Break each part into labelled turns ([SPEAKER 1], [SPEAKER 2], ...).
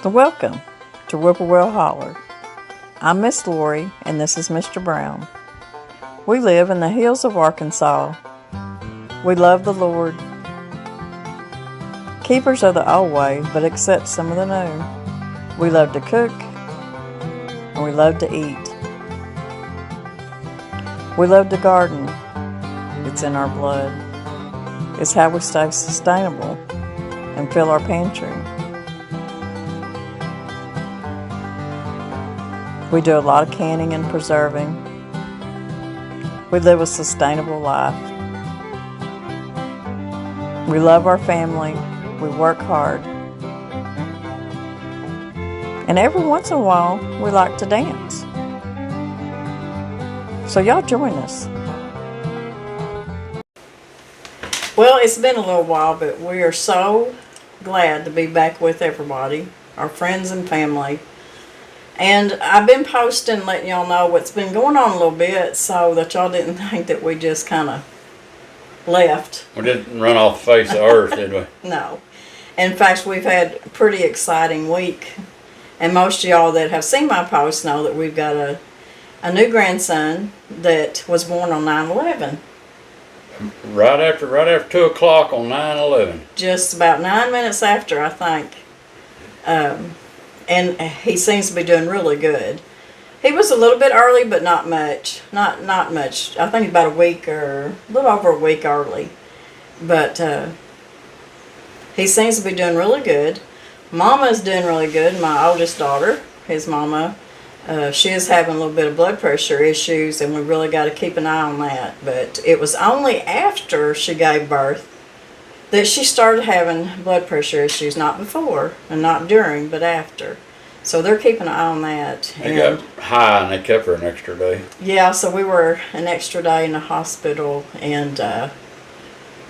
[SPEAKER 1] Welcome to Whippoorwill Holler. I'm Miss Lori and this is Mr. Brown. We live in the hills of Arkansas. We love the Lord. Keepers of the old ways, but accept some of the new. We love to cook and we love to eat. We love to garden. It's in our blood. It's how we stay sustainable and fill our pantry. We do a lot of canning and preserving. We live a sustainable life. We love our family. We work hard. And every once in a while, we like to dance. So y'all join us. Well, it's been a little while, but we are so glad to be back with everybody, our friends and family. And I've been posting, letting y'all know what's been going on a little bit so that y'all didn't think that we just kind of left.
[SPEAKER 2] We didn't run off the face of the earth, did we?
[SPEAKER 1] No. In fact, we've had a pretty exciting week. And most of y'all that have seen my posts know that we've got a new grandson that was born on 9/11.
[SPEAKER 2] Right after 2 o'clock on 9/11.
[SPEAKER 1] Just about 9 minutes after, I think. And he seems to be doing really good. He was a little bit early, but not much. Not much. I think about a week or a little over a week early. But he seems to be doing really good. Mama's doing really good. My oldest daughter, his mama, she is having a little bit of blood pressure issues, and we really got to keep an eye on that. But it was only after she gave birth that she started having blood pressure issues, not before and not during, but after. So they're keeping an eye on that.
[SPEAKER 2] They got high and they kept her an extra day.
[SPEAKER 1] Yeah, so we were an extra day in the hospital, and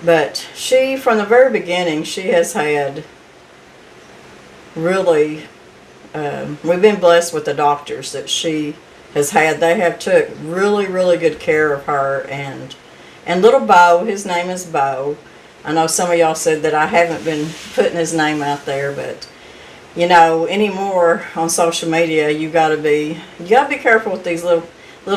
[SPEAKER 1] but she, from the very beginning, she has had really, we've been blessed with the doctors that she has had. They have took really, really good care of her, and little Bo, his name is Bo. I know some of y'all said that I haven't been putting his name out there, but you know, anymore on social media, you gotta be careful with these little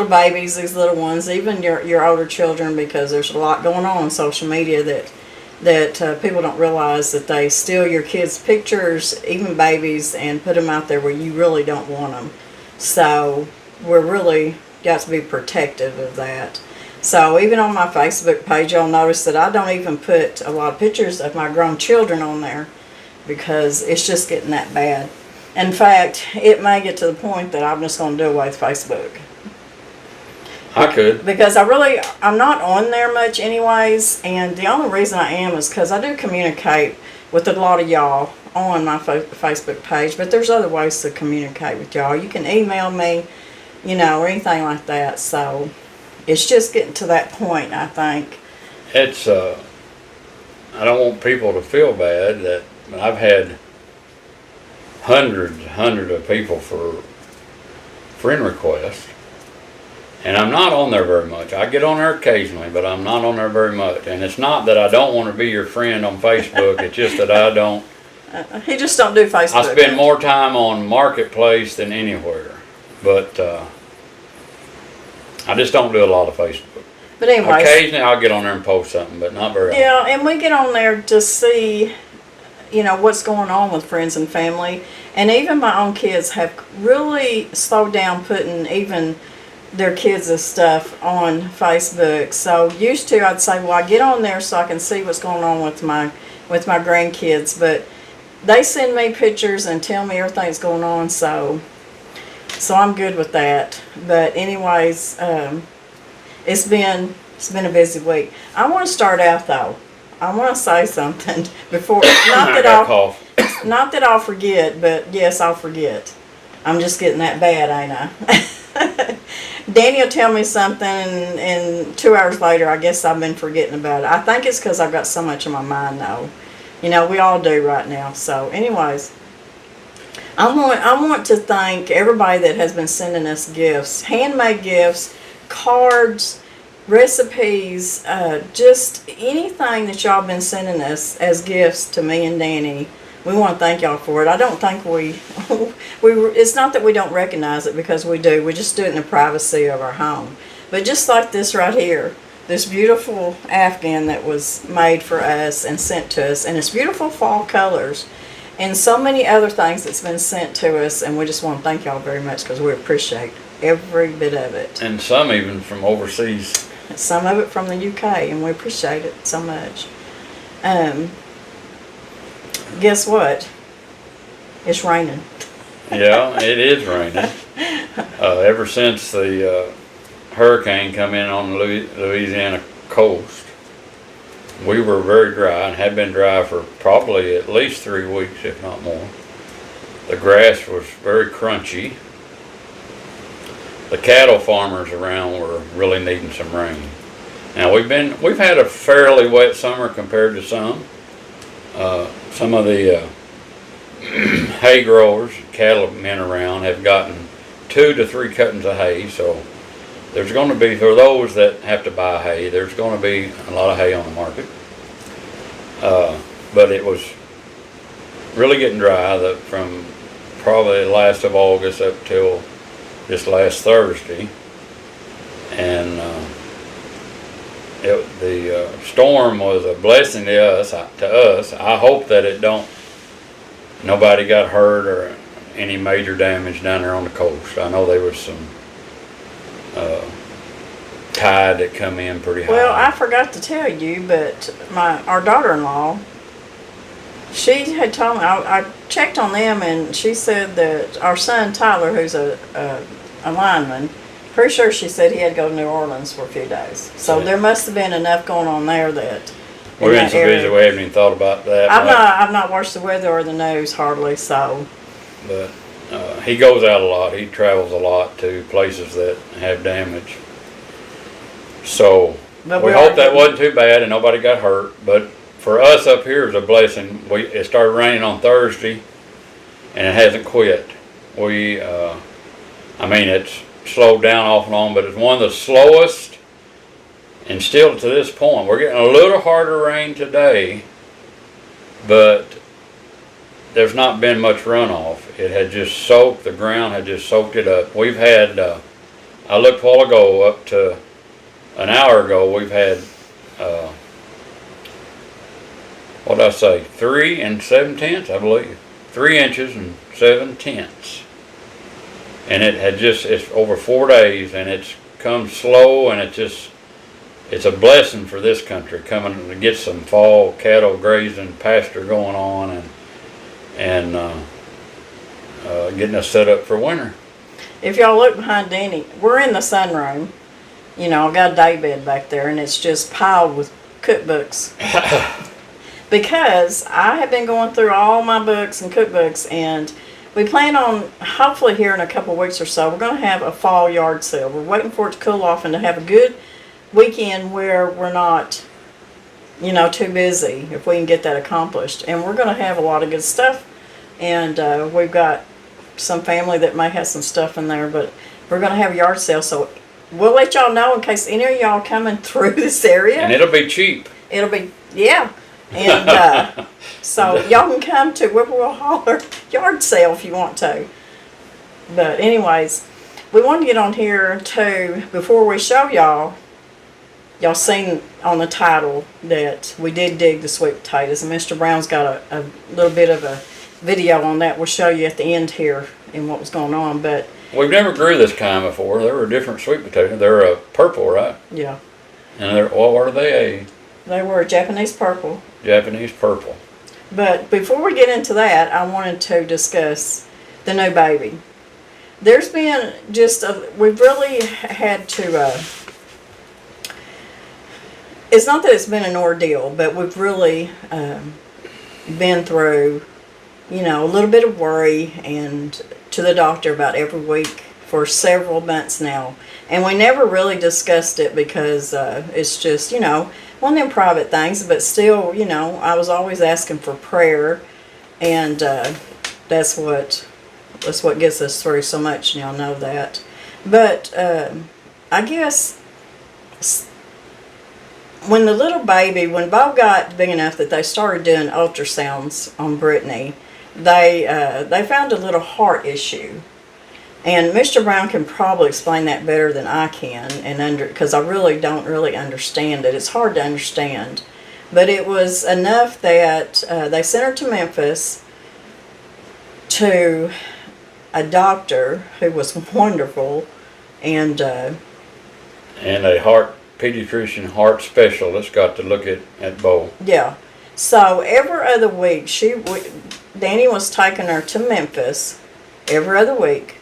[SPEAKER 1] babies, these little ones, even your older children, because there's a lot going on social media that people don't realize, that they steal your kids' pictures, even babies, and put them out there where you really don't want them. So we're really got to be protective of that. So even on my Facebook page, you'll notice that I don't even put a lot of pictures of my grown children on there, because it's just getting that bad. In fact, it may get to the point that I'm just going to do away with Facebook.
[SPEAKER 2] I could.
[SPEAKER 1] Because I'm not on there much anyways, and the only reason I am is because I do communicate with a lot of y'all on my Facebook page, but there's other ways to communicate with y'all. You can email me, you know, or anything like that. So it's just getting to that point, I think.
[SPEAKER 2] It's, I don't want people to feel bad that I've had hundreds of people for friend requests, and I'm not on there very much. I get on there occasionally, but I'm not on there very much. And it's not that I don't want to be your friend on Facebook. It's just that I don't.
[SPEAKER 1] He just don't do Facebook.
[SPEAKER 2] I spend more time on Marketplace than anywhere, but I just don't do a lot of Facebook.
[SPEAKER 1] But anyways,
[SPEAKER 2] occasionally I'll get on there and post something, but not very often.
[SPEAKER 1] Yeah, and we get on there to see, you know, what's going on with friends and family. And even my own kids have really slowed down putting even their kids' stuff on Facebook. So used to, I'd say, well, I get on there so I can see what's going on with my grandkids. But they send me pictures and tell me everything that's going on. So I'm good with that. But anyways, it's been a busy week. I want to start out though. I want to say something before. Not that I'll forget, but yes, I'll forget. I'm just getting that bad, ain't I? Danny will tell me something, and 2 hours later, I guess I've been forgetting about it. I think it's because I've got so much in my mind, though. You know, we all do right now. So, anyways, I want to thank everybody that has been sending us gifts, handmade gifts, cards, recipes, just anything that y'all been sending us as gifts to me and Danny we want to thank y'all for it. I don't think it's not that we don't recognize it, because we do. We just do it in the privacy of our home. But just like this right here, this beautiful Afghan that was made for us and sent to us, and it's beautiful fall colors, and so many other things that's been sent to us, and we just want to thank y'all very much, because we appreciate every bit of it.
[SPEAKER 2] And some even from overseas.
[SPEAKER 1] Some of it from the UK, and we appreciate it so much. Guess what? It's raining.
[SPEAKER 2] Yeah, it is raining. Ever since the hurricane come in on the Louisiana coast, we were very dry, and had been dry for probably at least 3 weeks, if not more. The grass was very crunchy. The cattle farmers around were really needing some rain. Now we've had a fairly wet summer compared to some. Some of the hay growers, cattle men around, have gotten 2 to 3 cuttings of hay. So there's going to be, for those that have to buy hay, there's going to be a lot of hay on the market. But it was really getting dry from probably the last of August up till this last Thursday. And the storm was a blessing to us. I hope that nobody got hurt or any major damage down there on the coast. I know there was some tide that come in pretty high.
[SPEAKER 1] Well, I forgot to tell you, but our daughter-in-law, she had told me, I checked on them, and she said that our son Tyler, who's a lineman, pretty sure she said he had to go to New Orleans for a few days. So there must have been enough going on there that
[SPEAKER 2] we're in so busy we haven't even thought about that.
[SPEAKER 1] I've not watched the weather or the news hardly, so.
[SPEAKER 2] But he goes out a lot. He travels a lot to places that have damage. So we hope that wasn't too bad and nobody got hurt. But for us up here, it's a blessing. It started raining on Thursday, and it hasn't quit. It's slowed down off and on, but it's one of the slowest, and still to this point. We're getting a little harder rain today, but there's not been much runoff. It had just soaked, the ground had just soaked it up. We've had, I looked a while ago, up to an hour ago, we've had, 3 7/10, I believe. 3 inches and 7/10. And it had it's over 4 days, and it's come slow, and it's a blessing for this country, coming to get some fall cattle grazing pasture going on, and getting us set up for winter.
[SPEAKER 1] If y'all look behind Danny, we're in the sunroom. You know, I've got a day bed back there, and it's just piled with cookbooks. Because I have been going through all my books and cookbooks, and we plan on, hopefully here in a couple of weeks or so, we're going to have a fall yard sale. We're waiting for it to cool off and to have a good weekend where we're not, too busy, if we can get that accomplished. And we're going to have a lot of good stuff. And we've got some family that may have some stuff in there, but we're going to have a yard sale. So we'll let y'all know in case any of y'all coming through this area.
[SPEAKER 2] And it'll be cheap.
[SPEAKER 1] It'll be, yeah. And so y'all can come to Whippoorwill Holler yard sale if you want to. But anyways, we want to get on here too, before we show y'all seen on the title that we did dig the sweet potatoes, and Mr. Brown's got a little bit of a video on that. We'll show you at the end here and what was going on. But
[SPEAKER 2] we've never grew this kind before. They were different sweet potatoes. They're purple, right?
[SPEAKER 1] Yeah.
[SPEAKER 2] And what were they?
[SPEAKER 1] They were Japanese purple.
[SPEAKER 2] Japanese purple.
[SPEAKER 1] But before we get into that, I wanted to discuss the new baby. There's been we've really had to, it's not that it's been an ordeal, but we've really been through, a little bit of worry, and to the doctor about every week for several months now. And we never really discussed it because it's just, one of them private things, but still, I was always asking for prayer, and that's what gets us through so much, and y'all know that. But I guess when Bo got big enough that they started doing ultrasounds on Brittany, they found a little heart issue. And Mr. Brown can probably explain that better than I can, and because I really don't really understand it. It's hard to understand. But it was enough that they sent her to Memphis to a doctor who was wonderful, and
[SPEAKER 2] a pediatrician heart specialist got to look at Bo.
[SPEAKER 1] yeah. So every other week, Danny was taking her to Memphis every other week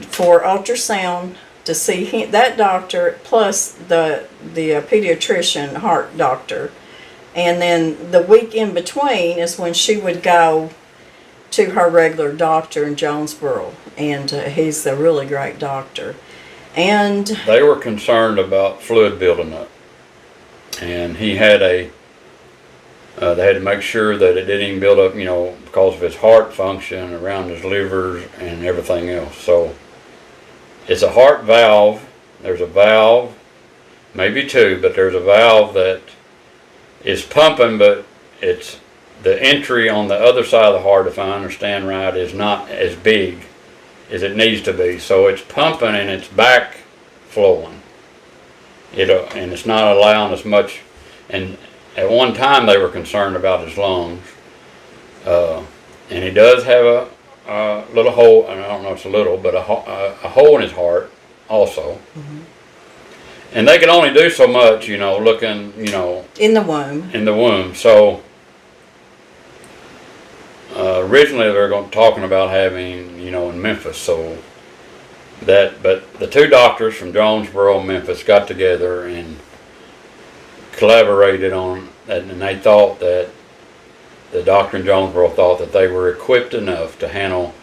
[SPEAKER 1] for ultrasound to see that doctor plus the pediatrician heart doctor. And then the week in between is when she would go to her regular doctor in Jonesboro, and he's a really great doctor. And
[SPEAKER 2] they were concerned about fluid building up, and he had they had to make sure that it didn't even build up, because of his heart function around his livers and everything else. So it's a heart valve. There's a valve, maybe two, but there's a valve that is pumping, but it's the entry on the other side of the heart, if I understand right, is not as big as it needs to be. So it's pumping and it's back flowing. And it's not allowing as much. And at one time they were concerned about his lungs. And he does have a little hole, and I don't know if it's a little, but a hole in his heart also. Mm-hmm. And they can only do so much, looking,
[SPEAKER 1] in the womb.
[SPEAKER 2] In the womb. So originally they were talking about having, in Memphis. So but the two doctors from Jonesboro and Memphis got together and collaborated on that, and they thought that the doctor in Jonesboro thought that they were equipped enough to handle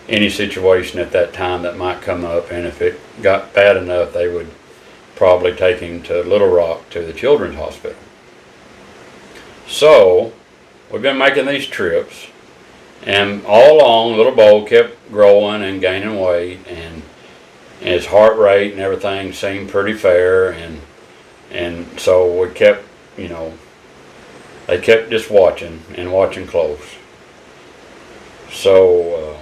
[SPEAKER 2] any situation at that time that might come up, and if it got bad enough, they would probably take him to Little Rock, to the Children's Hospital. So we've been making these trips, and all along little Bo kept growing and gaining weight, and his heart rate and everything seemed pretty fair, and so we kept, they kept just watching close. So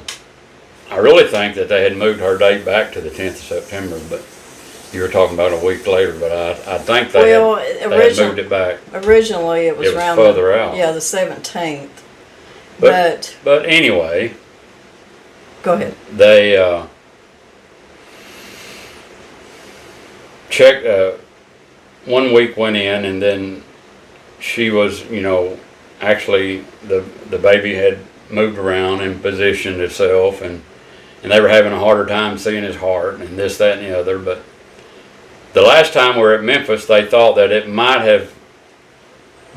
[SPEAKER 2] I really think that they had moved her date back to the 10th of September, but you were talking about a week later, but I think they had moved it back.
[SPEAKER 1] Originally it was around
[SPEAKER 2] further out.
[SPEAKER 1] Yeah, the 17th.
[SPEAKER 2] But anyway,
[SPEAKER 1] go ahead.
[SPEAKER 2] They checked. 1 week went in, and then she was, actually the baby had moved around and positioned itself, and they were having a harder time seeing his heart and this, that, and the other. But the last time we were at Memphis, they thought that it might have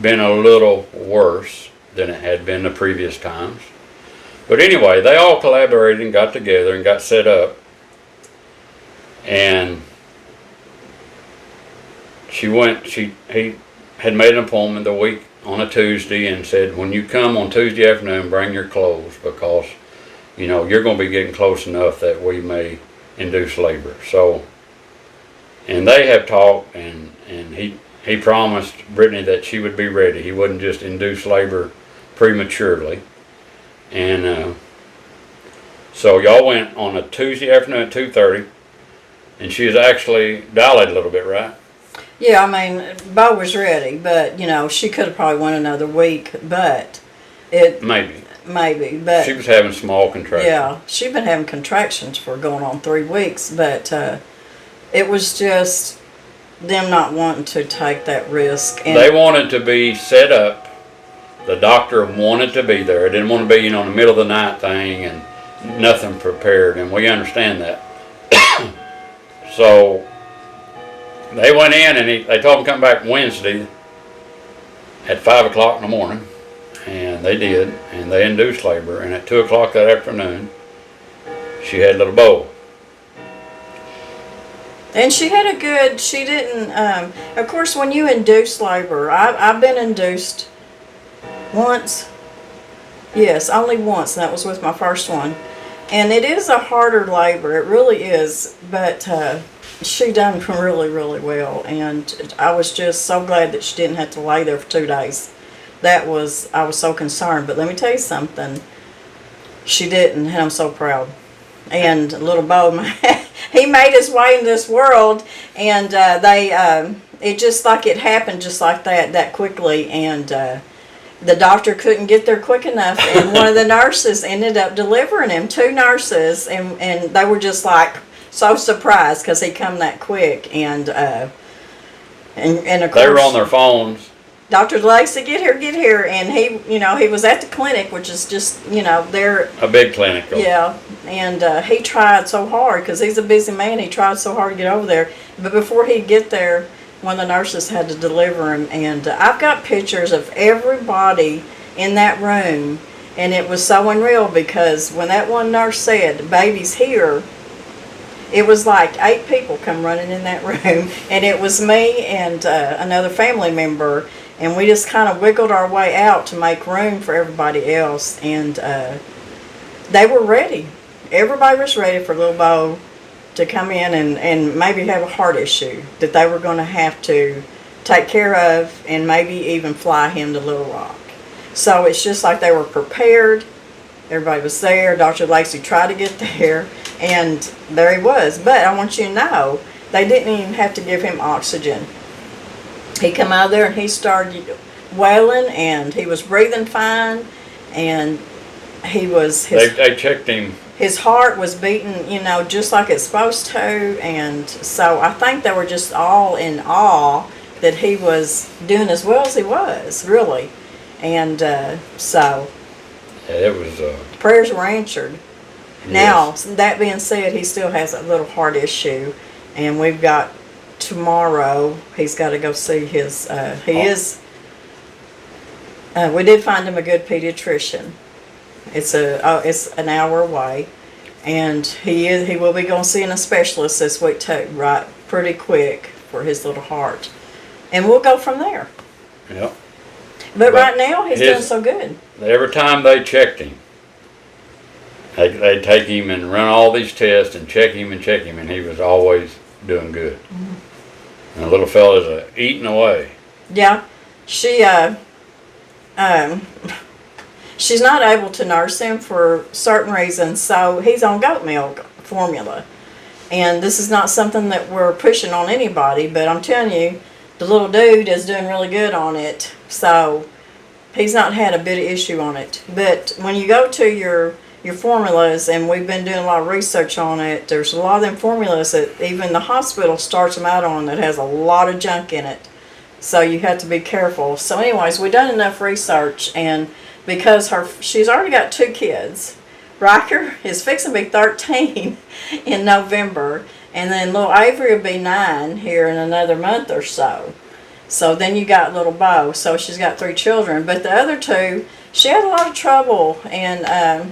[SPEAKER 2] been a little worse than it had been the previous times. But anyway, they all collaborated and got together and got set up, and he had made an appointment the week on a Tuesday and said, when you come on Tuesday afternoon, bring your clothes, because you're going to be getting close enough that we may induce labor. So, and they have talked, and he promised Brittany that she would be ready. He wouldn't just induce labor prematurely. And so y'all went on a Tuesday afternoon at 2:30, and she was actually dilated a little bit, right?
[SPEAKER 1] Yeah, I mean, Bo was ready, but she could have probably went another week, but
[SPEAKER 2] maybe,
[SPEAKER 1] but
[SPEAKER 2] she was having small contractions.
[SPEAKER 1] Yeah, she'd been having contractions for going on 3 weeks, but it was just them not wanting to take that risk. And
[SPEAKER 2] they wanted to be set up. The doctor wanted to be there. It didn't want to be, in the middle of the night thing and nothing prepared, and we understand that. So they went in, and they told him to come back Wednesday at 5 o'clock in the morning, and they did, and they induced labor, and at 2 o'clock that afternoon, she had little Bo.
[SPEAKER 1] And she didn't, of course, when you induce labor, I've been induced once. Yes, only once, and that was with my first one. And it is a harder labor, it really is, but she done really, really well, and I was just so glad that she didn't have to lay there for 2 days. I was so concerned, but let me tell you something. she didn't, and I'm so proud. And little Bo, he made his way in this world, and it just like it happened just like that quickly, and the doctor couldn't get there quick enough, and one of the nurses ended up delivering him, 2 nurses, and they were just like so surprised because he come that quick, and of course
[SPEAKER 2] They were on their phones.
[SPEAKER 1] Dr. Lacey, get here, and he was at the clinic, which is just, they're
[SPEAKER 2] A big clinic.
[SPEAKER 1] yeah, and he tried so hard because he's a busy man. He tried so hard to get over there, but before he'd get there, one of the nurses had to deliver him, and I've got pictures of everybody in that room, and it was so unreal because when that one nurse said, "Baby's here," it was like 8 people come running in that room, and it was me and another family member, and we just kind of wiggled our way out to make room for everybody else, and they were ready. Everybody was ready for little Bo to come in and maybe have a heart issue that they were going to have to take care of, and maybe even fly him to Little Rock. So it's just like they were prepared. Everybody was there. Dr. Lacey tried to get there, and there he was. But I want you to know, they didn't even have to give him oxygen. He come out of there and he started wailing, and he was breathing fine, and he was...
[SPEAKER 2] They checked him.
[SPEAKER 1] His heart was beating, just like it's supposed to, and so I think they were just all in awe that he was doing as well as he was, really. And so...
[SPEAKER 2] It was...
[SPEAKER 1] prayers were answered.
[SPEAKER 2] Yes.
[SPEAKER 1] Now, that being said, he still has a little heart issue, and we've got tomorrow, he's got to go see his... we did find him a good pediatrician. It's an hour away, and he will be going seeing a specialist this week too, right? Pretty quick for his little heart, and we'll go from there.
[SPEAKER 2] Yep.
[SPEAKER 1] But right now he's doing so good.
[SPEAKER 2] Every time they checked him, they'd take him and run all these tests and check him, and he was always doing good. Mm-hmm. And the little fella's eating away. Yeah,
[SPEAKER 1] she's not able to nurse him for certain reasons, so he's on goat milk formula. And this is not something that we're pushing on anybody, but I'm telling you, the little dude is doing really good on it. So he's not had a bit of issue on it. But when you go to your formulas, and we've been doing a lot of research on it, there's a lot of them formulas that even the hospital starts them out on that has a lot of junk in it. So you have to be careful. So anyways, we've done enough research, and because she's already got 2 kids. Riker is fixing to be 13 in November, and then little Avery will be 9 here in another month or so. So then you got little Bo, so she's got 3 children. But the other 2, she had a lot of trouble, and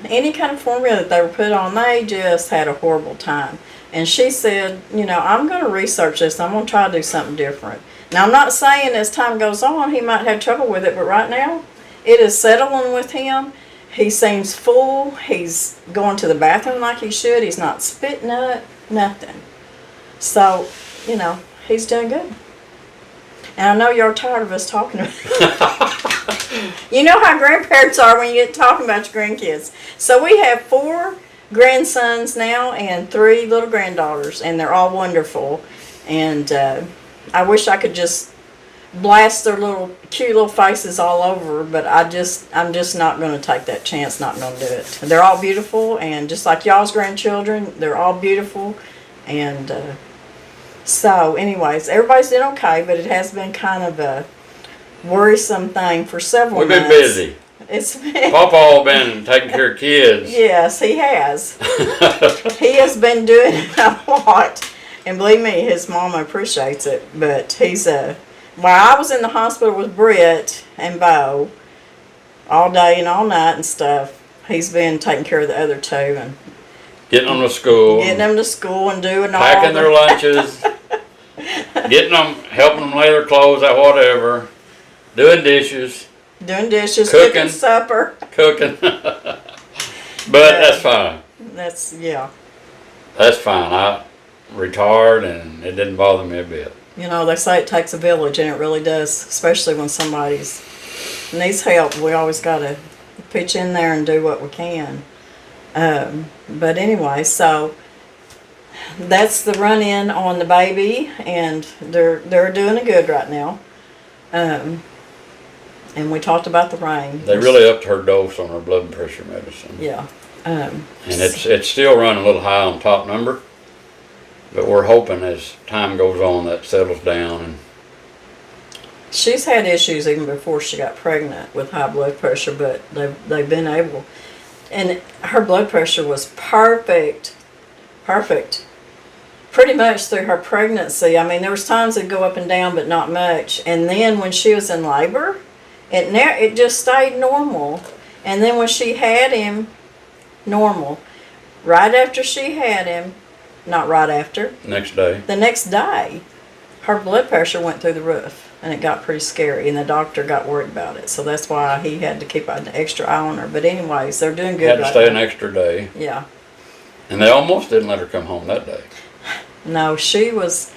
[SPEAKER 1] any kind of formula that they were put on, they just had a horrible time. And she said, I'm going to research this. I'm going to try to do something different. Now, I'm not saying as time goes on he might have trouble with it, but right now it is settling with him. He seems full. He's going to the bathroom like he should. He's not spitting up, nothing. So, he's doing good. And I know you're tired of us talking about it. You know how grandparents are when you get talking about your grandkids. So we have 4 grandsons now and 3 little granddaughters, and they're all wonderful. And I wish I could just blast their cute little faces all over, but I'm just not going to take that chance, not going to do it. They're all beautiful, and just like y'all's grandchildren, they're all beautiful. And so anyways, everybody's doing okay, but it has been kind of a worrisome thing for several months.
[SPEAKER 2] We've been busy.
[SPEAKER 1] It's been...
[SPEAKER 2] Pawpaw been taking care of kids.
[SPEAKER 1] Yes, he has. He has been doing a lot. And believe me, his mama appreciates it. But he's while I was in the hospital with Britt and Bo all day and all night and stuff, he's been taking care of the other 2 and
[SPEAKER 2] getting them to school.
[SPEAKER 1] Getting them to school and doing all
[SPEAKER 2] packing their lunches. Getting them, helping them lay their clothes out, whatever. Doing dishes.
[SPEAKER 1] Cooking supper.
[SPEAKER 2] Cooking. But that's fine.
[SPEAKER 1] That's
[SPEAKER 2] fine. I retired, and it didn't bother me a bit.
[SPEAKER 1] They say it takes a village, and it really does, especially when somebody needs help. We always got to pitch in there and do what we can. But anyway, so that's the run-in on the baby, and they're doing it good right now. And we talked about the rain.
[SPEAKER 2] They really upped her dose on her blood pressure medicine.
[SPEAKER 1] Yeah.
[SPEAKER 2] And it's still running a little high on top number, but we're hoping as time goes on that settles down. And
[SPEAKER 1] she's had issues even before she got pregnant with high blood pressure, but they've been able, and her blood pressure was perfect, pretty much through her pregnancy. I mean, there was times it'd go up and down, but not much. And then when she was in labor, it just stayed normal. And then when she had him, normal. Right after she had him, not right after. The next day, her blood pressure went through the roof, and it got pretty scary, and the doctor got worried about it. So that's why he had to keep an extra eye on her. But anyways, they're doing good.
[SPEAKER 2] Had to stay an extra day.
[SPEAKER 1] Yeah.
[SPEAKER 2] And they almost didn't let her come home that day.
[SPEAKER 1] No, she was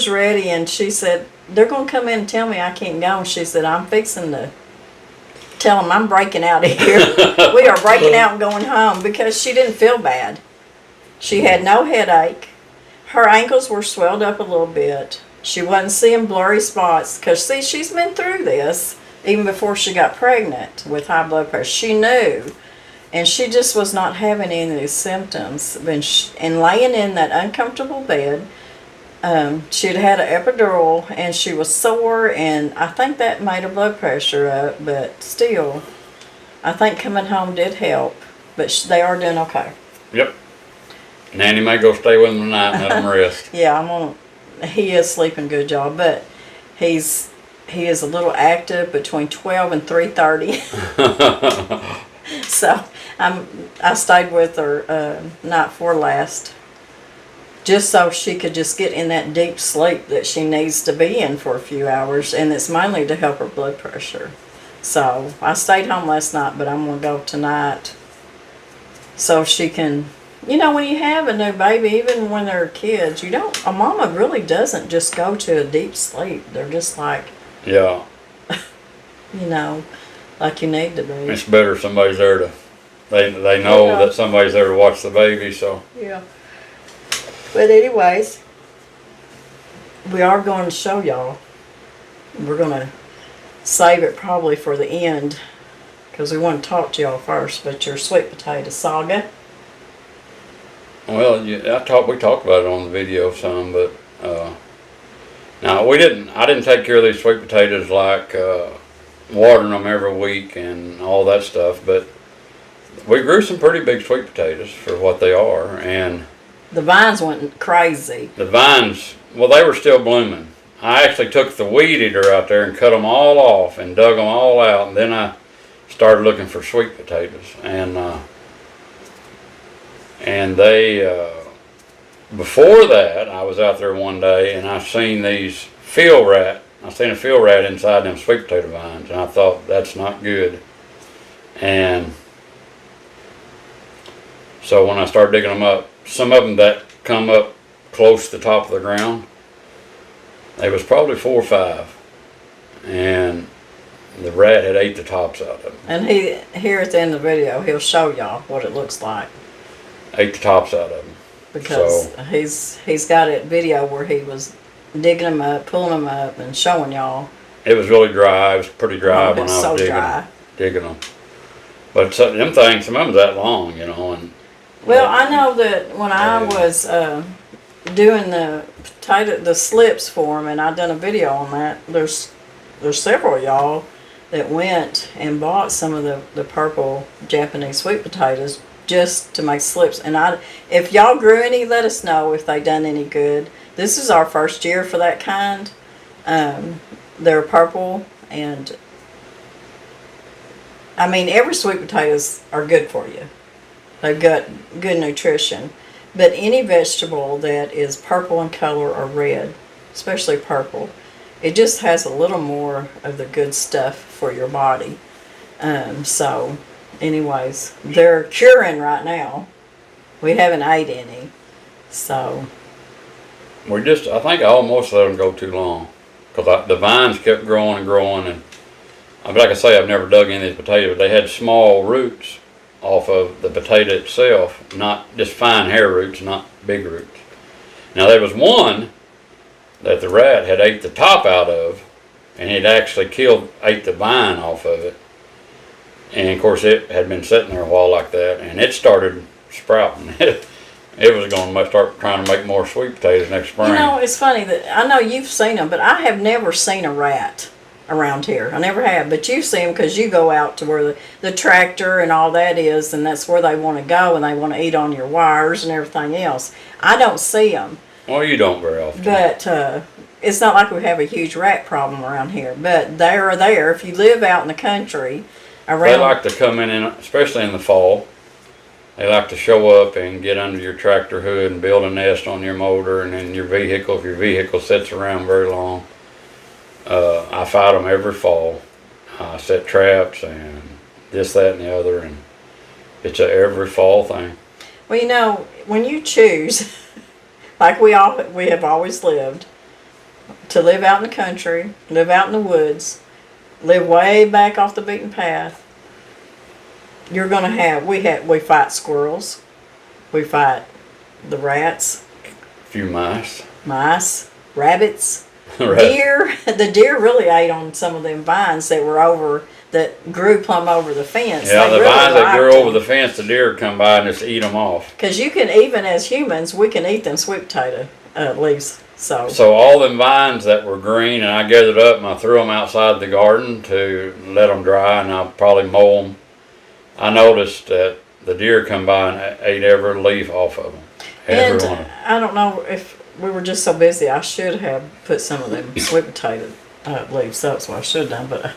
[SPEAKER 1] ready, and she said, they're going to come in and tell me I can't go. And she said, I'm fixing to tell them I'm breaking out of here. We are breaking out and going home, because she didn't feel bad. She had no headache. Her ankles were swelled up a little bit. She wasn't seeing blurry spots, because, see, she's been through this even before she got pregnant with high blood pressure. She knew, and she just was not having any of these symptoms. And laying in that uncomfortable bed, she'd had an epidural, and she was sore, and I think that made her blood pressure up, but still, I think coming home did help. But they are doing okay.
[SPEAKER 2] Yep. Nanny may go stay with them tonight and let them rest.
[SPEAKER 1] Yeah, he is sleeping good, y'all, but he is a little active between 12 and 3:30. So I stayed with her night before last, just so she could just get in that deep sleep that she needs to be in for a few hours, and it's mainly to help her blood pressure. So I stayed home last night, but I'm going to go tonight so she can, when you have a new baby, even when they're kids, a mama really doesn't just go to a deep sleep. They're just like,
[SPEAKER 2] yeah,
[SPEAKER 1] like you need to be.
[SPEAKER 2] It's better somebody's there to, they know that somebody's there to watch the baby, so.
[SPEAKER 1] Yeah. But anyways, we are going to show y'all. We're going to save it probably for the end, because we want to talk to y'all first, but your sweet potato saga.
[SPEAKER 2] Well, we talked about it on the video some, but now I didn't take care of these sweet potatoes like watering them every week and all that stuff, but we grew some pretty big sweet potatoes for what they are, and
[SPEAKER 1] the vines went crazy.
[SPEAKER 2] The vines, well, they were still blooming. I actually took the weed eater out there and cut them all off and dug them all out, and then I started looking for sweet potatoes, and they, before that, I was out there one day and I seen a field rat inside them sweet potato vines, and I thought, that's not good. And so when I started digging them up, some of them that come up close to the top of the ground, they was probably 4 or 5, and the rat had ate the tops out of them.
[SPEAKER 1] And here at the end of the video, he'll show y'all what it looks like.
[SPEAKER 2] Ate the tops out of them.
[SPEAKER 1] Because he's got a video where he was digging them up, pulling them up, and showing y'all.
[SPEAKER 2] It was really dry. It was pretty dry when I was digging them. But some of them's that long, and.
[SPEAKER 1] Well, I know that when I was doing the slips for them, and I done a video on that, there's several of y'all that went and bought some of the purple Japanese sweet potatoes just to make slips. And if y'all grew any, let us know if they done any good. This is our first year for that kind. They're purple, and I mean, every sweet potatoes are good for you. They've got good nutrition. But any vegetable that is purple in color or red, especially purple, it just has a little more of the good stuff for your body. So, anyways, they're curing right now. We haven't ate any. So.
[SPEAKER 2] I think I almost let them go too long. Because the vines kept growing and growing. And like I say, I've never dug any of these potatoes. They had small roots off of the potato itself, not just fine hair roots, not big roots. Now there was one that the rat had ate the top out of, and it actually ate the vine off of it. And of course it had been sitting there a while like that, and it started sprouting. It was going to start trying to make more sweet potatoes next spring.
[SPEAKER 1] You know, it's funny that I know you've seen them, but I have never seen a rat around here. I never have, but you see them because you go out to where the tractor and all that is, and that's where they want to go, and they want to eat on your wires and everything else. I don't see them.
[SPEAKER 2] Well, you don't very often.
[SPEAKER 1] But it's not like we have a huge rat problem around here. But they are there. If you live out in the country, around.
[SPEAKER 2] They like to come in, especially in the fall. They like to show up and get under your tractor hood and build a nest on your motor and in your vehicle if your vehicle sits around very long. I fight them every fall. I set traps and this, that, and the other, and it's a every fall thing.
[SPEAKER 1] Well, you know, when you choose, like we have always lived, to live out in the country, live out in the woods, live way back off the beaten path, you're gonna have we fight squirrels, we fight the rats,
[SPEAKER 2] A few mice,
[SPEAKER 1] rabbits, deer. The deer really ate on some of them vines that grew plumb over the fence.
[SPEAKER 2] Yeah,
[SPEAKER 1] They
[SPEAKER 2] the
[SPEAKER 1] really
[SPEAKER 2] vines that
[SPEAKER 1] liked
[SPEAKER 2] grew
[SPEAKER 1] them.
[SPEAKER 2] over the fence, the deer would come by and just eat them off.
[SPEAKER 1] Because you can, even as humans, we can eat them sweet potato leaves.
[SPEAKER 2] So all them vines that were green, and I gathered up and I threw them outside the garden to let them dry, and I'll probably mow them. I noticed that the deer come by and ate every leaf off of them. Every one of them.
[SPEAKER 1] I don't know if we were just so busy. I should have put some of them sweet potato leaves. That's what I should have done, but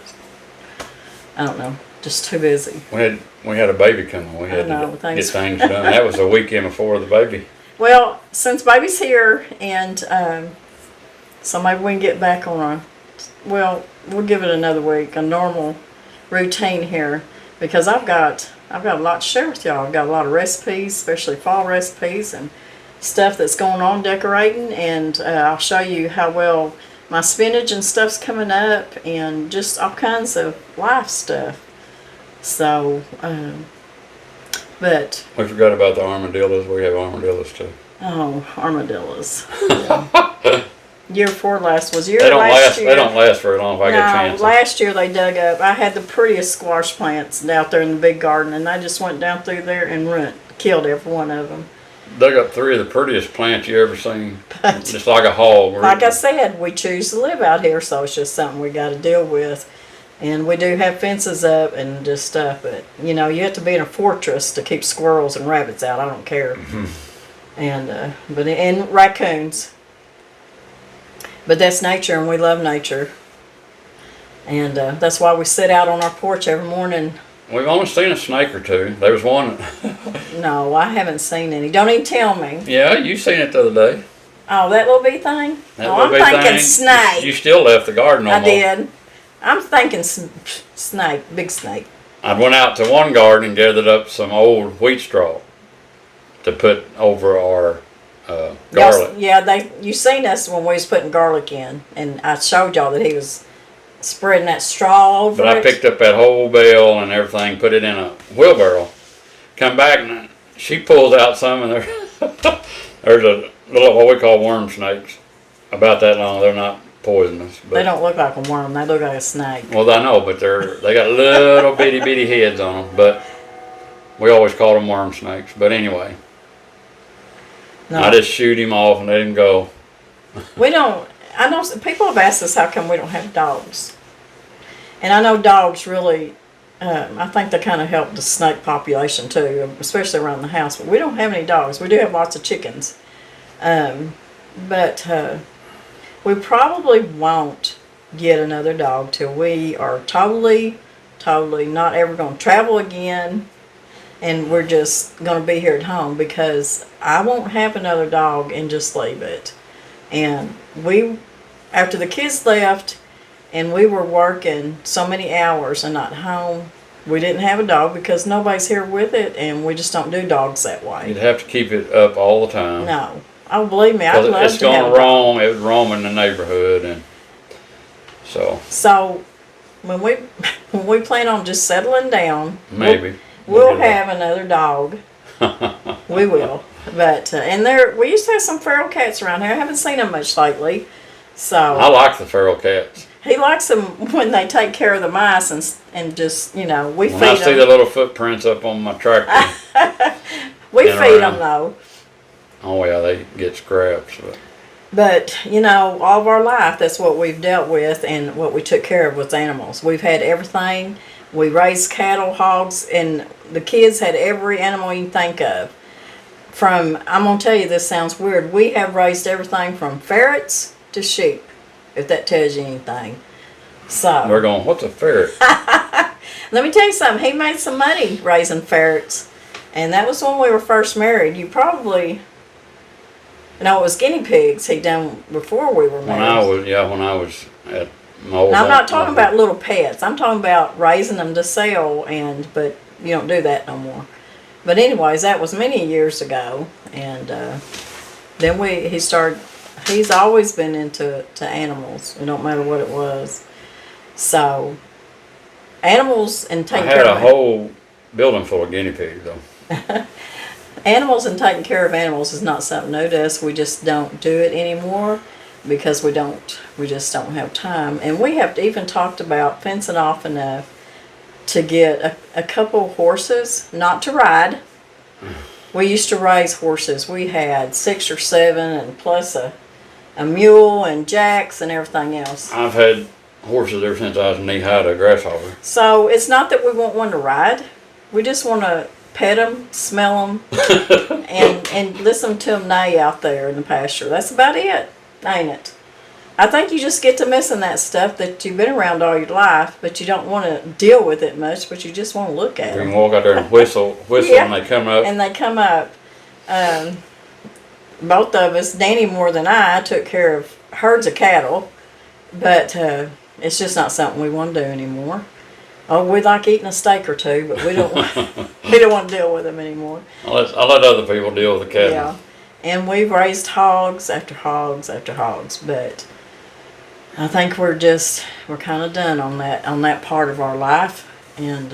[SPEAKER 1] I don't know. Just too busy.
[SPEAKER 2] We had a baby coming. We had to get things done. That was a weekend before the baby.
[SPEAKER 1] Well, since baby's here, and so maybe we can get back on we'll give it another week, a normal routine here, because I've got a lot to share with y'all. I've got a lot of recipes, especially fall recipes and stuff that's going on decorating, and I'll show you how well my spinach and stuff's coming up, and just all kinds of life stuff. So, but
[SPEAKER 2] We forgot about the armadillos. We have armadillos too.
[SPEAKER 1] oh, armadillos. Year before last was year
[SPEAKER 2] They don't
[SPEAKER 1] last
[SPEAKER 2] last.
[SPEAKER 1] year.
[SPEAKER 2] They don't last very long if I get a chance.
[SPEAKER 1] Last year they dug up. I had the prettiest squash plants out there in the big garden, and they just went down through there and killed every one of them.
[SPEAKER 2] Dug up 3 of the prettiest plants you ever seen.
[SPEAKER 1] But
[SPEAKER 2] Just like a hog.
[SPEAKER 1] like I said, we choose to live out here, so it's just something we got to deal with. And we do have fences up and just stuff, but you know, you have to be in a fortress to keep squirrels and rabbits out. I don't care. And and raccoons. But that's nature, and we love nature. And that's why we sit out on our porch every morning.
[SPEAKER 2] We've only seen a snake or two. There was one.
[SPEAKER 1] No, I haven't seen any. Don't even tell me.
[SPEAKER 2] Yeah, you seen it the other day.
[SPEAKER 1] Oh, that little bitty thing?
[SPEAKER 2] That
[SPEAKER 1] I'm
[SPEAKER 2] little bitty
[SPEAKER 1] thinking
[SPEAKER 2] thing.
[SPEAKER 1] snake.
[SPEAKER 2] You still left the garden almost.
[SPEAKER 1] I did. I'm thinking snake, big snake.
[SPEAKER 2] I went out to one garden and gathered up some old wheat straw to put over our garlic.
[SPEAKER 1] Yeah, you seen us when we was putting garlic in, and I showed y'all that he was spreading that straw over
[SPEAKER 2] But
[SPEAKER 1] it.
[SPEAKER 2] I picked up that whole bale and everything, put it in a wheelbarrow. Come back and she pulls out some, and there's a little what we call worm snakes, about that long. They're not poisonous. But,
[SPEAKER 1] They don't look like a worm. They look like a snake.
[SPEAKER 2] well, I know, but they got little bitty heads on them. But we always call them worm snakes. But anyway,
[SPEAKER 1] No,
[SPEAKER 2] I just shoot him off and let him go.
[SPEAKER 1] we don't. I know people have asked us how come we don't have dogs, and I know dogs really. I think they kind of help the snake population too, especially around the house. But we don't have any dogs. We do have lots of chickens, but we probably won't get another dog till we are totally not ever going to travel again, and we're just going to be here at home, because I won't have another dog and just leave it. And after the kids left and we were working so many hours and not home, we didn't have a dog because nobody's here with it, and we just don't do dogs that way.
[SPEAKER 2] You'd have to keep it up all the time.
[SPEAKER 1] No. Oh, believe me, I'd love
[SPEAKER 2] It's
[SPEAKER 1] to have
[SPEAKER 2] going
[SPEAKER 1] a
[SPEAKER 2] to
[SPEAKER 1] dog.
[SPEAKER 2] roam. It would roam in the neighborhood, and so
[SPEAKER 1] So when we plan on just settling down,
[SPEAKER 2] maybe.
[SPEAKER 1] We'll have another dog. We will. But, and we used to have some feral cats around here. I haven't seen them much lately. So
[SPEAKER 2] I like the feral cats.
[SPEAKER 1] he likes them when they take care of the mice and just, we feed them.
[SPEAKER 2] When I see the little footprints up on my tractor.
[SPEAKER 1] We feed them though.
[SPEAKER 2] Oh yeah, they get scraps.
[SPEAKER 1] But, all of our life, that's what we've dealt with and what we took care of was animals. We've had everything. We raised cattle, hogs, and the kids had every animal you can think of. I'm going to tell you, this sounds weird. We have raised everything from ferrets to sheep, if that tells you anything. So
[SPEAKER 2] We're going, what's a ferret?
[SPEAKER 1] let me tell you something. He made some money raising ferrets. And that was when we were first married. You probably... No, it was guinea pigs he done before we were married.
[SPEAKER 2] When I was at my old
[SPEAKER 1] Now, I'm not talking about little pets. I'm talking about raising them to sell, but you don't do that no more. But anyways, that was many years ago, and then he's always been into animals. It don't matter what it was. So, animals and taking care of...
[SPEAKER 2] I had a whole building full of guinea pigs, though.
[SPEAKER 1] Animals and taking care of animals is not something new to us. We just don't do it anymore because we just don't have time. And we have even talked about fencing off enough to get a couple horses, not to ride. We used to raise horses. We had 6 or 7 and plus a mule and jacks and everything else.
[SPEAKER 2] I've had horses ever since I was knee-high to a grasshopper.
[SPEAKER 1] So it's not that we want one to ride. We just want to pet them, smell them, and listen to them neigh out there in the pasture. That's about it, ain't it? I think you just get to missing that stuff that you've been around all your life, but you don't want to deal with it much, but you just want to look at
[SPEAKER 2] You
[SPEAKER 1] them.
[SPEAKER 2] can walk out there and whistle
[SPEAKER 1] Yeah.
[SPEAKER 2] and they come up.
[SPEAKER 1] And they come up. Both of us, Danny more than I, took care of herds of cattle, but it's just not something we want to do anymore. Oh, we like eating a steak or two, but we don't want to deal with them anymore.
[SPEAKER 2] I'll let other people deal with the cattle.
[SPEAKER 1] Yeah, and we've raised hogs after hogs after hogs, but I think we're kind of done on that part of our life, and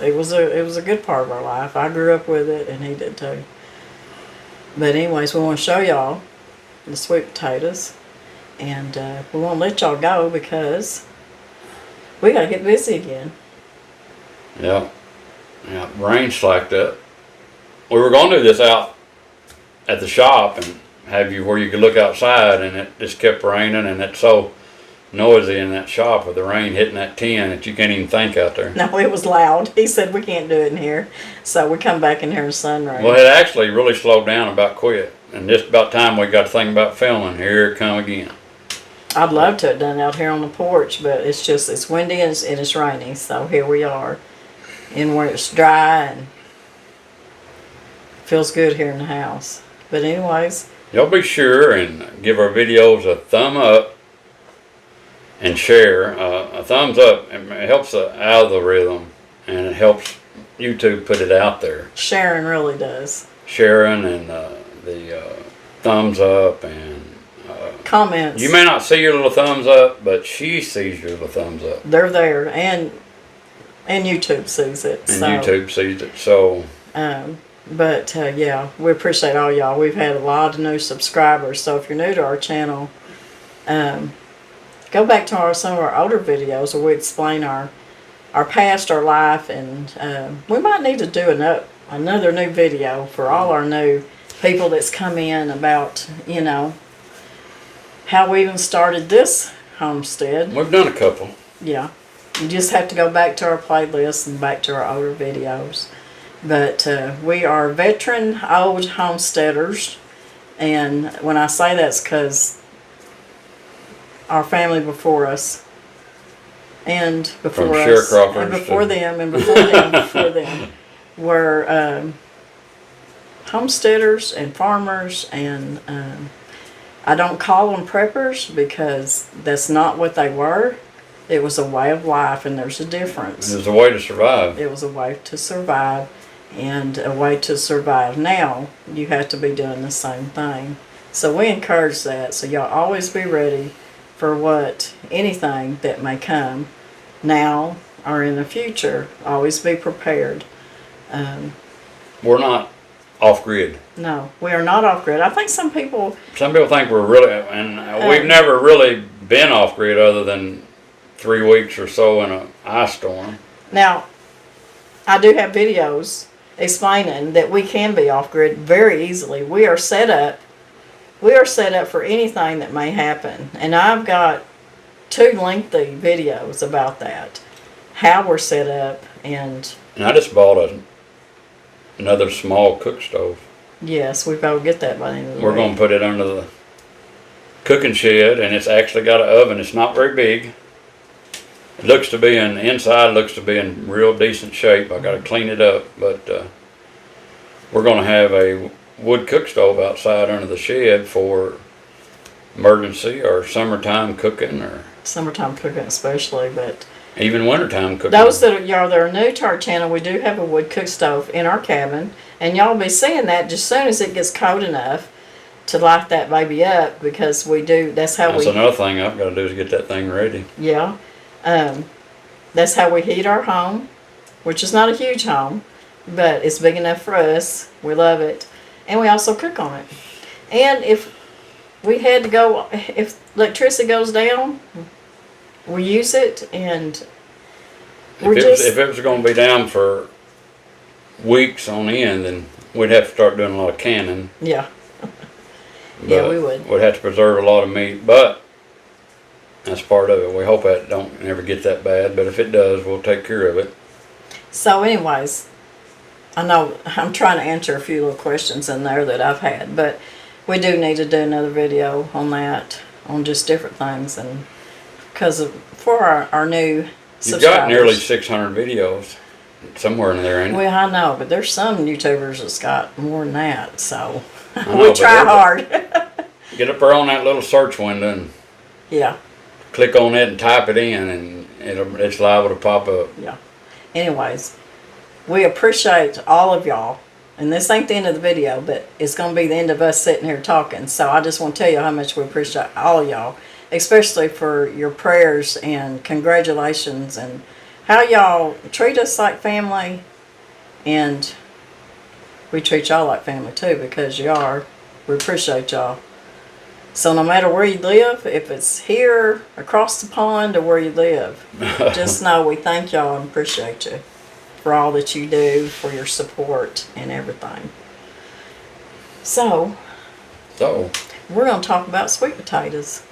[SPEAKER 1] it was a good part of our life. I grew up with it, and he did too. But anyways, we want to show y'all the sweet potatoes, and we won't let y'all go because we got to get busy again.
[SPEAKER 2] Yeah. Rain slacked up. We were going to do this out at the shop and have you where you could look outside, and it just kept raining, and it's so noisy in that shop with the rain hitting that tin that you can't even think out there.
[SPEAKER 1] No, it was loud. He said we can't do it in here, so we come back in here in sun rain.
[SPEAKER 2] Well, it actually really slowed down about quit, and just about time we got to think about filming, here it come again.
[SPEAKER 1] I'd love to have done it out here on the porch, but it's windy and it's rainy, so here we are. And where it's dry and feels good here in the house. But anyways.
[SPEAKER 2] Y'all be sure and give our videos a thumb up and share. A thumbs up, it helps the algorithm and it helps YouTube put it out there.
[SPEAKER 1] Sharing really does.
[SPEAKER 2] Sharing and the thumbs up and
[SPEAKER 1] comments.
[SPEAKER 2] You may not see your little thumbs up, but she sees your little thumbs up.
[SPEAKER 1] They're there, and YouTube sees it.
[SPEAKER 2] And so, YouTube sees it. So.
[SPEAKER 1] Yeah, we appreciate all y'all. We've had a lot of new subscribers. So if you're new to our channel, go back to some of our older videos where we explain our past, our life, and we might need to do another new video for all our new people that's come in about how we even started this homestead.
[SPEAKER 2] We've done a couple.
[SPEAKER 1] Yeah. You just have to go back to our playlist and back to our older videos. But we are veteran old homesteaders. And when I say that's because our family before us and before us and before them and before them before them were homesteaders and farmers, and I don't call them preppers because that's not what they were. It was a way of life, and there's a difference.
[SPEAKER 2] It was a way to survive.
[SPEAKER 1] It was a way to survive, and a way to survive now, you have to be doing the same thing. So we encourage that. So y'all always be ready for anything that may come now or in the future. Always be prepared.
[SPEAKER 2] We're not off grid.
[SPEAKER 1] No, we are not off grid. I think some people
[SPEAKER 2] think we're really, and we've never really been off grid other than 3 weeks or so in an ice storm.
[SPEAKER 1] Now, I do have videos explaining that we can be off grid very easily. We are set up for anything that may happen. And I've got 2 lengthy videos about that. How we're set up and
[SPEAKER 2] I just bought another small cook stove.
[SPEAKER 1] yes, we better get that by the end of the
[SPEAKER 2] We're
[SPEAKER 1] week.
[SPEAKER 2] going to put it under the cooking shed, and it's actually got an oven. It's not very big. It looks to be inside looks to be in real decent shape. I got to clean it up, but we're going to have a wood cook stove outside under the shed for emergency or summertime cooking, or
[SPEAKER 1] Summertime cooking especially, but
[SPEAKER 2] even wintertime cooking.
[SPEAKER 1] those that are new to our channel, we do have a wood cook stove in our cabin, and y'all will be seeing that just soon as it gets cold enough to light that baby up, because we do. That's
[SPEAKER 2] another thing I've got to do is get that thing ready.
[SPEAKER 1] Yeah, that's how we heat our home, which is not a huge home, but it's big enough for us. We love it, and we also cook on it. And if we had to go, if electricity goes down, we use it, and
[SPEAKER 2] if it was going to be down for weeks on end, then we'd have to start doing a lot of canning.
[SPEAKER 1] Yeah. Yeah, we would.
[SPEAKER 2] We'd have to preserve a lot of meat, but that's part of it. We hope that don't never get that bad, but if it does, we'll take care of it.
[SPEAKER 1] So anyways, I know I'm trying to answer a few little questions in there that I've had, but we do need to do another video on that, on just different things, and for our new
[SPEAKER 2] You've got nearly 600 videos somewhere in there, ain't it?
[SPEAKER 1] Well, I know, but there's some YouTubers that's got more than that, so
[SPEAKER 2] know,
[SPEAKER 1] we try hard.
[SPEAKER 2] Get up there on that little search window and
[SPEAKER 1] Yeah.
[SPEAKER 2] click on it and type it in, and it's liable to pop up.
[SPEAKER 1] Yeah. Anyways, we appreciate all of y'all. And this ain't the end of the video, but it's going to be the end of us sitting here talking. So I just want to tell you how much we appreciate all of y'all, especially for your prayers and congratulations, and how y'all treat us like family. And we treat y'all like family too, because you are. We appreciate y'all. So no matter where you live, if it's here, across the pond, or where you live, just know we thank y'all and appreciate you for all that you do, for your support and everything. So we're going to talk about sweet potatoes.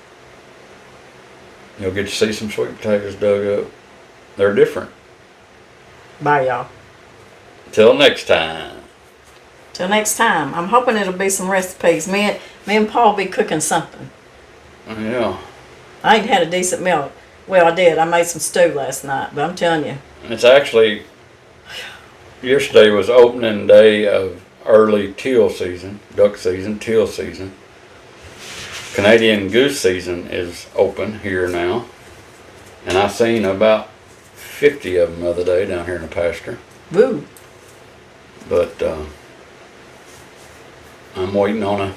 [SPEAKER 2] You'll get to see some sweet potatoes dug up. They're different.
[SPEAKER 1] Bye, y'all.
[SPEAKER 2] Till next time.
[SPEAKER 1] Till next time. I'm hoping it'll be some recipes. Me and Paul be cooking something.
[SPEAKER 2] Yeah.
[SPEAKER 1] I ain't had a decent meal. Well, I did. I made some stew last night, but I'm telling you.
[SPEAKER 2] It's actually, yesterday was opening day of early teal season, duck season, teal season. Canadian goose season is open here now. And I seen about 50 of them the other day down here in the pasture.
[SPEAKER 1] Woo.
[SPEAKER 2] But I'm waiting on a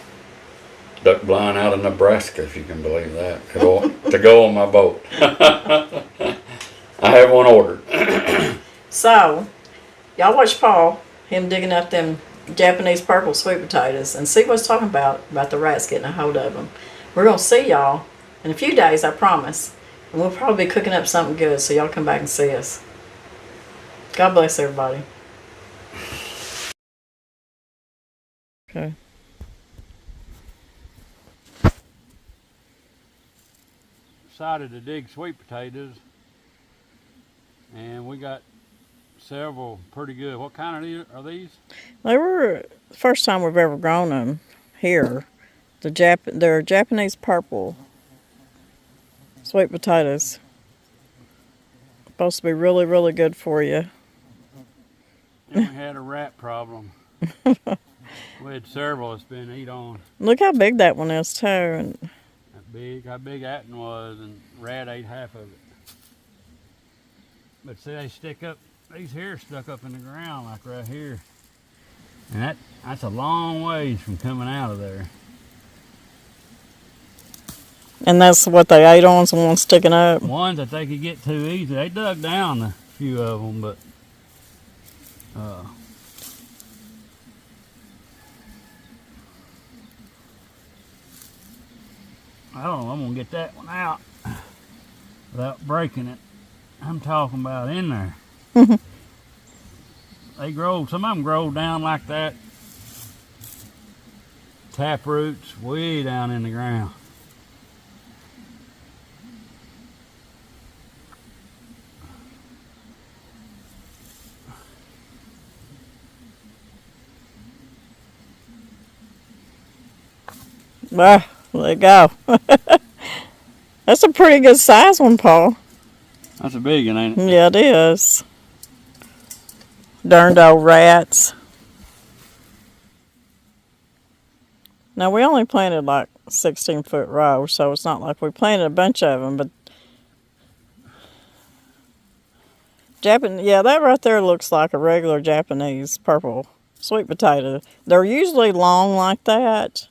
[SPEAKER 2] duck blind out of Nebraska, if you can believe that, to go on my boat. I have one ordered.
[SPEAKER 1] So, y'all watch Paul, him digging up them Japanese purple sweet potatoes, and see what's talking about the rats getting a hold of them. We're going to see y'all in a few days, I promise. And we'll probably be cooking up something good, so y'all come back and see us. God bless everybody. Okay.
[SPEAKER 2] Decided to dig sweet potatoes, and we got several pretty good. What kind are these?
[SPEAKER 1] They were the first time we've ever grown them here. They're Japanese purple sweet potatoes. Supposed to be really, really good for you.
[SPEAKER 2] And we had a rat problem. We had several that's been eat on.
[SPEAKER 1] Look how big that one is too. And
[SPEAKER 2] How big that one was, and rat ate half of it. But see, they stick up, these here stuck up in the ground like right here. And that's a long ways from coming out of there.
[SPEAKER 1] And that's what they ate on, some one sticking up.
[SPEAKER 2] Ones that they could get too easy. They dug down a few of them, but
[SPEAKER 3] Oh, I'm gonna get that one out without breaking it. I'm talking about in there. They grow, some of them grow down like that. Tap roots way down in the ground.
[SPEAKER 1] Well, there you go. That's a pretty good size one, Paul.
[SPEAKER 3] That's a big one, ain't it?
[SPEAKER 1] Yeah, it is. Darned old rats. Now, we only planted like 16-foot rows, so it's not like we planted a bunch of them, but yeah, that right there looks like a regular Japanese purple sweet potato. They're usually long like that.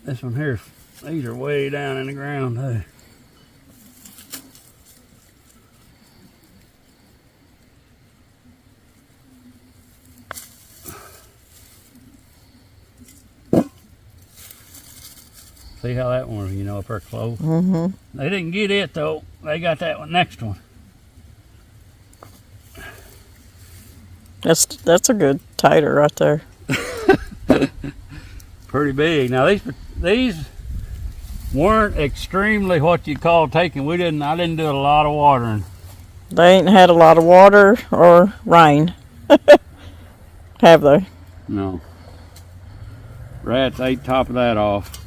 [SPEAKER 3] This one here, these are way down in the ground too. See how that one, up there close?
[SPEAKER 1] Mm-hmm.
[SPEAKER 3] They didn't get it though. They got that one next one.
[SPEAKER 1] That's a good tater right there.
[SPEAKER 3] Pretty big. Now these weren't extremely what you call taking. I didn't do a lot of watering.
[SPEAKER 1] They ain't had a lot of water or rain, have they?
[SPEAKER 3] No. Rats ate top of that off.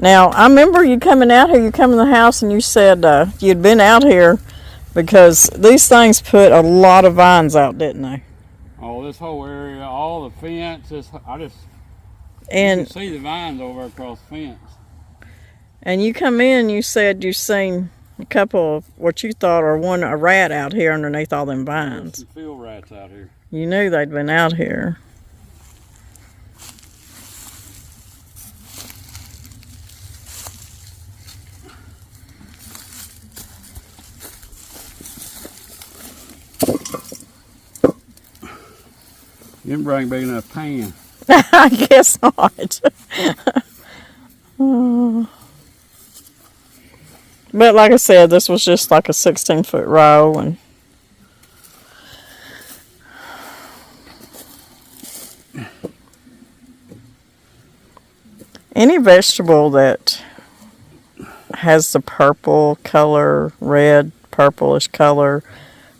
[SPEAKER 1] Now, I remember you coming out here, you come in the house and you said you'd been out here because these things put a lot of vines out, didn't they?
[SPEAKER 3] Oh, this whole area, all the fence, you
[SPEAKER 1] And
[SPEAKER 3] can see the vines over across the fence.
[SPEAKER 1] And you come in, you said you seen a couple of what you thought or a rat out here underneath all them vines.
[SPEAKER 3] There's some field rats out here.
[SPEAKER 1] You knew they'd been out here.
[SPEAKER 3] You didn't bring a big enough pan.
[SPEAKER 1] I guess not. But like I said, this was just like a 16-foot row, and any vegetable that has the purple color, red, purplish color,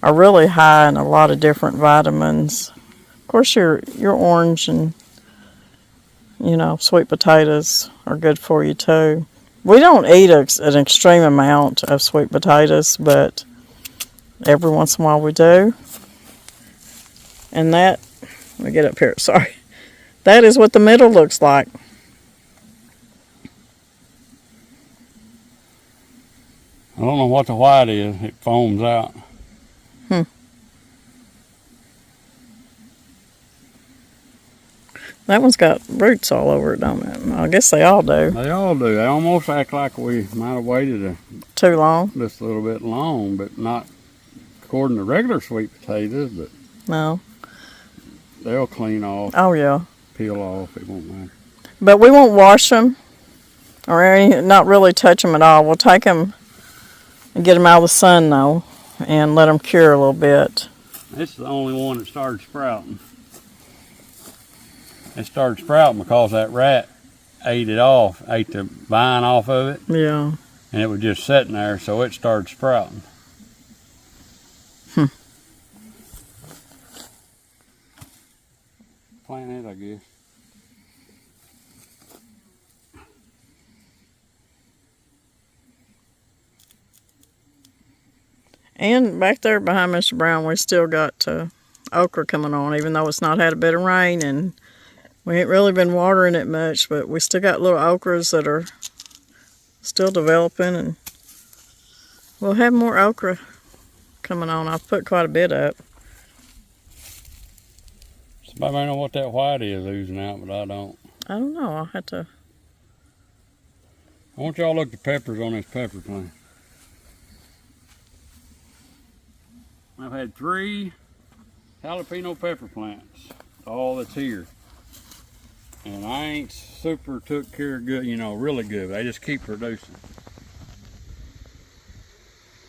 [SPEAKER 1] are really high in a lot of different vitamins. Of course, your orange and sweet potatoes are good for you too. We don't eat an extreme amount of sweet potatoes, but every once in a while we do. And that, let me get up here, sorry. That is what the middle looks like.
[SPEAKER 3] I don't know what the white is. It foams out.
[SPEAKER 1] That one's got roots all over it, don't it? I guess they all do.
[SPEAKER 3] They all do. They almost act like we might have waited
[SPEAKER 1] Too long?
[SPEAKER 3] just a little bit long, but not according to regular sweet potatoes, but
[SPEAKER 1] No.
[SPEAKER 3] they'll clean off,
[SPEAKER 1] Oh, yeah.
[SPEAKER 3] peel off. It won't matter.
[SPEAKER 1] But we won't wash them or not really touch them at all. We'll take them and get them out of the sun, though, and let them cure a little bit.
[SPEAKER 3] This is the only one that started sprouting. It started sprouting because that rat ate the vine off of it,
[SPEAKER 1] Yeah.
[SPEAKER 3] and it was just sitting there, so it started sprouting. Plant it, I guess.
[SPEAKER 1] And back there behind Mr. Brown, we still got okra coming on, even though it's not had a bit of rain, and we ain't really been watering it much, but we still got little okras that are still developing, and we'll have more okra coming on. I've put quite a bit up.
[SPEAKER 3] Somebody may know what that white is oozing out, but I don't.
[SPEAKER 1] I don't know. I'll have to.
[SPEAKER 3] I want y'all to look at the peppers on this pepper plant. I've had 3 jalapeno pepper plants. All that's here. And I ain't super took care of good, you know, really good. They just keep producing.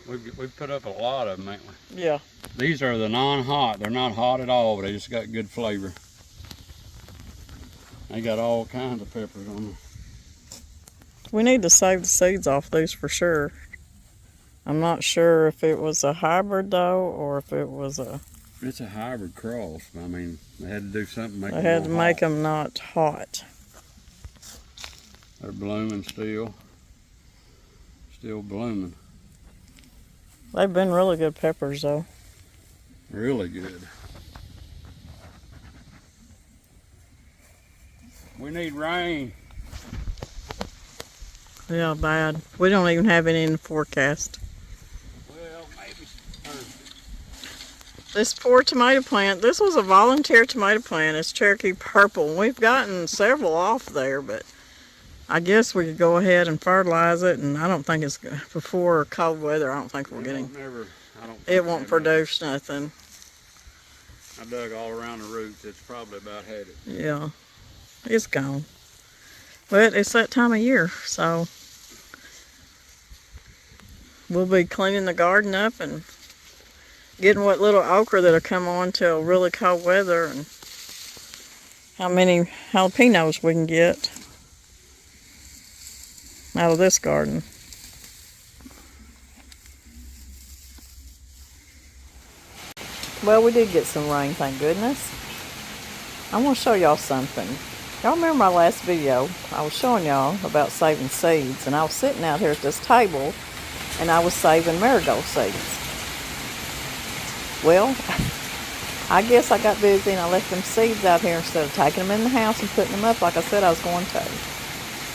[SPEAKER 3] We've put up a lot of them, ain't we?
[SPEAKER 1] Yeah.
[SPEAKER 3] These are the non-hot. They're not hot at all, but they just got good flavor. They got all kinds of peppers on them.
[SPEAKER 1] We need to save the seeds off these for sure. I'm not sure if it was a hybrid though, or if it was a...
[SPEAKER 3] It's a hybrid cross. I mean, they had to do something to make
[SPEAKER 1] They
[SPEAKER 3] them
[SPEAKER 1] had to
[SPEAKER 3] more
[SPEAKER 1] make
[SPEAKER 3] hot.
[SPEAKER 1] them not hot.
[SPEAKER 3] They're blooming still. Still blooming.
[SPEAKER 1] They've been really good peppers though.
[SPEAKER 3] Really good. We need rain.
[SPEAKER 1] Yeah, bad. We don't even have any in the forecast.
[SPEAKER 3] Well, maybe Thursday.
[SPEAKER 1] This poor tomato plant, this was a volunteer tomato plant. It's Cherokee Purple. We've gotten several off there, but I guess we could go ahead and fertilize it, and I don't think it's before cold weather. I don't think we're getting. It won't produce nothing.
[SPEAKER 3] I dug all around the roots. It's probably about had it.
[SPEAKER 1] Yeah, it's gone. But it's that time of year, so we'll be cleaning the garden up and getting what little okra that'll come on till really cold weather, and how many jalapenos we can get out of this garden. Well, we did get some rain, thank goodness. I want to show y'all something. Y'all remember my last video? I was showing y'all about saving seeds, and I was sitting out here at this table and I was saving marigold seeds. Well, I guess I got busy and I left them seeds out here instead of taking them in the house and putting them up like I said I was going to.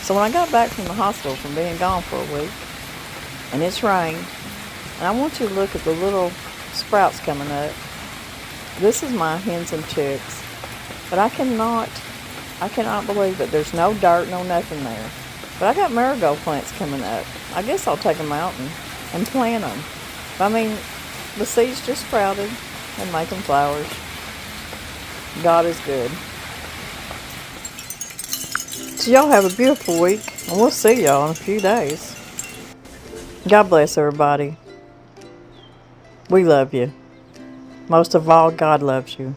[SPEAKER 1] So when I got back from the hospital from being gone for a week, and it's rained, and I want you to look at the little sprouts coming up. This is my hens and chicks, but I cannot believe it. There's no dirt, no nothing there. But I got marigold plants coming up. I guess I'll take them out and plant them. I mean, the seeds just sprouted and making flowers. God is good. So y'all have a beautiful week, and we'll see y'all in a few days. God bless everybody. We love you. Most of all, God loves you.